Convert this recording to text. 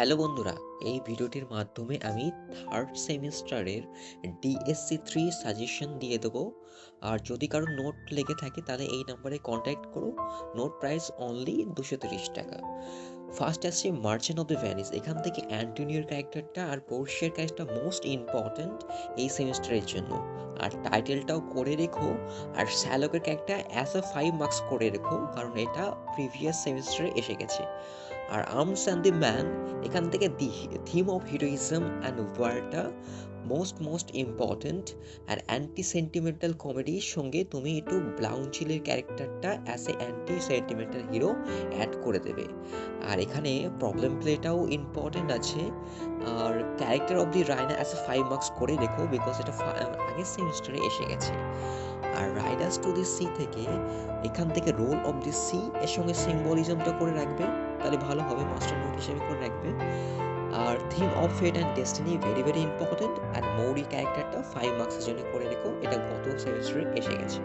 Hello বন্ধুরা, এই ভিডিওটির মাধ্যমে আমি থার্ড সেমিস্টারের ডিএসসি 3 সাজেশন দিয়ে দেবো। আর যদি কারো নোট লেগে থাকে তাহলে এই নাম্বারে কন্ট্যাক্ট করো। নোট প্রাইস অনলি 230 টাকা। ফার্স্ট আসছে মার্চেন্ট অফ দ্য ভ্যানিস। এখান থেকে অ্যান্টোনিওর ক্যারেক্টারটা আর পোর্শিয়ার ক্যারেক্টারটা মোস্ট ইম্পর্ট্যান্ট এই সেমিস্টারের জন্য। আর টাইটেলটাও করে রেখো। আর শ্যালকের ক্যারেক্টার অ্যাজ আ 5 মার্কস করে রেখো, কারণ এটা প্রিভিয়াস সেমিস্টারে এসে গেছে। আর আর্মস অ্যান্ড দি ম্যান, এখান থেকে the theme of heroism and ওয়ারটা মোস্ট ইম্পর্ট্যান্ট। আর অ্যান্টি সেন্টিমেন্টাল কমেডির সঙ্গে তুমি একটু ব্লাউনচিলের ক্যারেক্টারটা as a anti sentimental hero add করে দেবে। আর এখানে প্রবলেম প্লেটাও ইম্পর্ট্যান্ট আছে। আর character of the Raina as a 5 marks করে রেখো, বিকজ এটা আগের সেমিস্টারে এসে গেছে। আর রাইডার্স টু দি সি থেকে এখান থেকে রোল অফ দি সি এর সঙ্গে সিম্বলিজমটা করে রাখবে, তাহলে ভালো হবে, মাস্টার নোট হিসেবে করে রাখবে। আর theme of fate and destiny very important. আর মৌরি ক্যারেক্টারটা 5 মার্কসের জন্য করে রেখো, এটা গত সেমিস্টারে এসে গেছে।